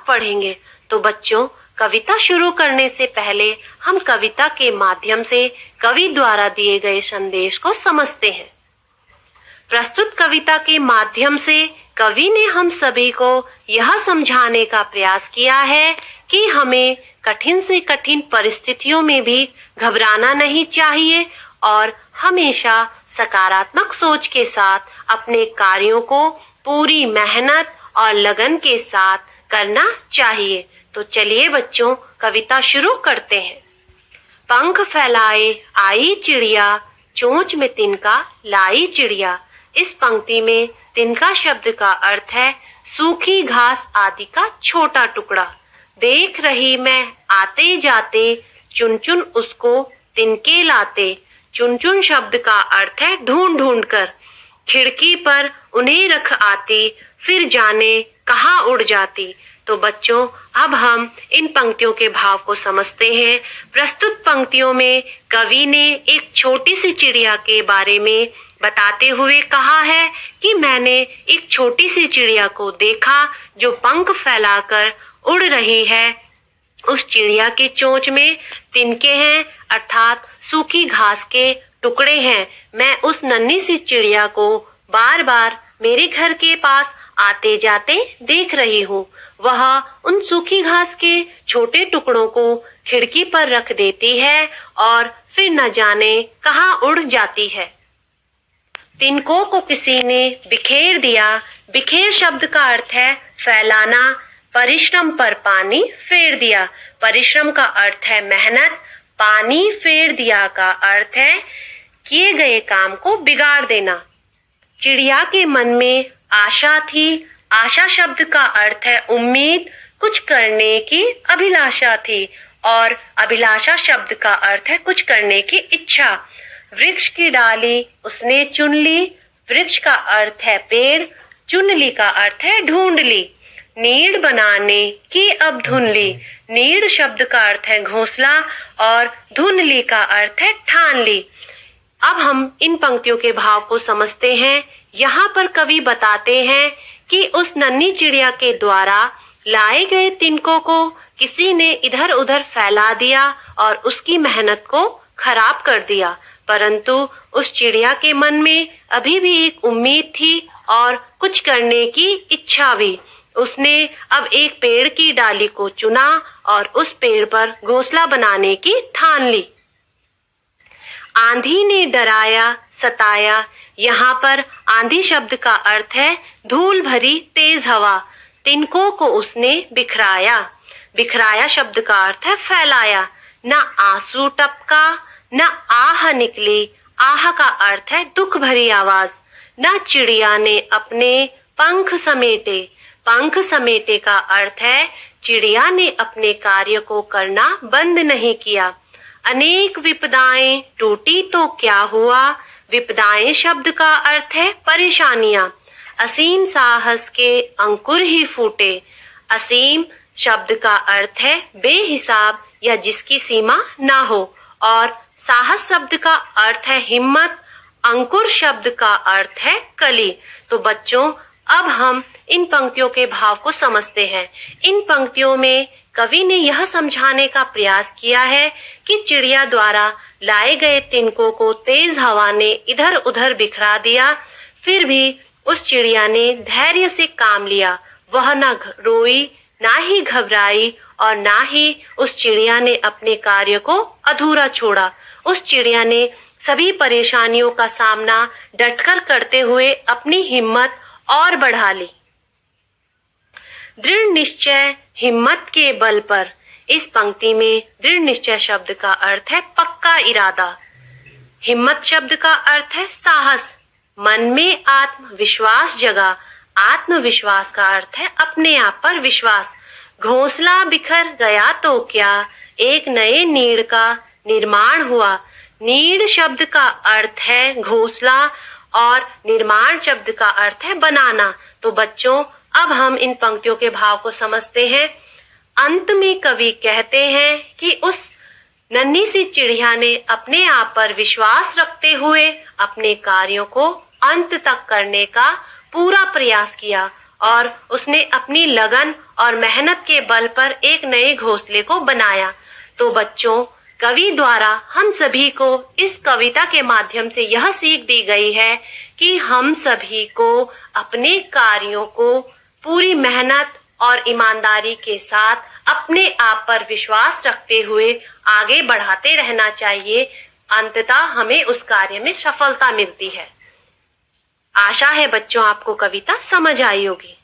पढ़ेंगे। तो बच्चों, कविता शुरू करने से पहले हम कविता के माध्यम से कवि द्वारा दिए गए संदेश को समझते हैं। प्रस्तुत कविता के माध्यम से कवि ने हम सभी को यह समझाने का प्रयास किया है कि हमें कठिन से कठिन परिस्थितियों में भी घबराना नहीं चाहिए और हमेशा सकारात्मक सोच के साथ अपने कार्यों को पूरी मेहनत और लगन के साथ करना चाहिए। तो चलिए बच्चों, कविता शुरू करते हैं। पंख फैलाए आई चिड़िया, चोंच में तिनका लाई चिड़िया। इस पंक्ति में तिनका शब्द का अर्थ है सूखी घास आदि का छोटा टुकड़ा। देख रही मैं आते जाते, चुन चुन उसको तिनके लाते। चुन चुन शब्द का अर्थ है ढूंढ ढूंढ कर। खिड़की पर उन्हें रख आती, फिर जाने कहाँ उड़ जाती। तो बच्चों, अब हम इन पंक्तियों के भाव को समझते हैं। प्रस्तुत पंक्तियों में कवि ने एक छोटी सी चिड़िया के बारे में बताते हुए कहा है कि मैंने एक छोटी सी चिड़िया को देखा जो पंख फैलाकर उड़ रही है। उस चिड़िया की चोंच में तिनके हैं, अर्थात सूखी घास के टुकड़े हैं। मैं उस नन्ही सी चिड़िया को बार बार मेरे घर के पास आते जाते देख रही हूँ। वह उन सूखी घास के छोटे टुकड़ों को खिड़की पर रख देती है और फिर न जाने कहाँ उड़ जाती है। तिनकों को किसी ने बिखेर दिया। बिखेर शब्द का अर्थ है फैलाना। परिश्रम पर पानी फेर दिया। परिश्रम का अर्थ है मेहनत। पानी फेर दिया का अर्थ है किए गए काम को बिगाड़ देना। चिड़िया के मन में आशा थी। आशा शब्द का अर्थ है उम्मीद, कुछ करने की अभिलाषा थी। और अभिलाषा शब्द का अर्थ है कुछ करने की इच्छा। वृक्ष की डाली उसने चुन ली। वृक्ष का अर्थ है पेड़। चुन ली का अर्थ है ढूंढ ली। नीड़ बनाने की अब धुन ली। नीड़ शब्द का अर्थ है घोंसला और धुन ली का अर्थ है ठान ली। अब हम इन पंक्तियों के भाव को समझते हैं। यहाँ पर कवि बताते हैं कि उस नन्ही चिड़िया के द्वारा लाए गए तिनकों को किसी ने इधर उधर फैला दिया और उसकी मेहनत को खराब कर दिया। परंतु उस चिड़िया के मन में अभी भी एक उम्मीद थी और कुछ करने की इच्छा भी। उसने अब एक पेड़ की डाली को चुना और उस पेड़ पर घोंसला बनाने की ठान ली। आंधी ने डराया सताया। यहाँ पर आंधी शब्द का अर्थ है धूल भरी तेज हवा। तिनकों को उसने बिखराया। बिखराया शब्द का अर्थ है फैलाया। न आंसू टपका न आह निकली। आह का अर्थ है दुख भरी आवाज। न चिड़िया ने अपने पंख समेटे। पंख समेटे का अर्थ है चिड़िया ने अपने कार्य को करना बंद नहीं किया। अनेक विपदाएं टूटी तो क्या हुआ। विपदाएं शब्द का अर्थ है परेशानियां। असीम साहस के अंकुर ही फूटे। असीम शब्द का अर्थ है बेहिसाब या जिसकी सीमा ना हो। और साहस शब्द का अर्थ है हिम्मत। अंकुर शब्द का अर्थ है कली। तो बच्चों, अब हम इन पंक्तियों के भाव को समझते हैं। इन पंक्तियों में कवि ने यह समझाने का प्रयास किया है कि चिड़िया द्वारा लाए गए तिनकों को तेज हवा ने इधर उधर बिखरा दिया। फिर भी उस चिड़िया ने धैर्य से काम लिया। वह न रोई, ना ही घबराई और ना ही उस चिड़िया ने अपने कार्य को अधूरा छोड़ा। उस चिड़िया ने सभी परेशानियों का सामना डटकर करते हुए अपनी हिम्मत और बढ़ा ली। दृढ़ निश्चय हिम्मत के बल पर। इस पंक्ति में दृढ़ निश्चय शब्द का अर्थ है पक्का इरादा। हिम्मत शब्द का अर्थ है साहस। मन में आत्मविश्वास जगा। आत्मविश्वास का अर्थ है अपने आप पर विश्वास। घोंसला बिखर गया तो क्या, एक नए नीड़ का निर्माण हुआ। नीड़ शब्द का अर्थ है घोंसला और निर्माण शब्द का अर्थ है बनाना। तो बच्चों, अब हम इन पंक्तियों के भाव को समझते हैं। अंत में कवि कहते हैं कि उस नन्ही सी चिड़िया ने अपने आप पर विश्वास रखते हुए अपने कार्यों को अंत तक करने का पूरा प्रयास किया और उसने अपनी लगन और मेहनत के बल पर एक नए घोंसले को बनाया। तो बच्चों, कवि द्वारा हम सभी को इस कविता के माध्यम से यह सीख दी गई है कि हम सभी को अपने कार्यों को पूरी मेहनत और ईमानदारी के साथ अपने आप पर विश्वास रखते हुए आगे बढ़ाते रहना चाहिए। अंततः हमें उस कार्य में सफलता मिलती है। आशा है बच्चों आपको कविता समझ आई होगी।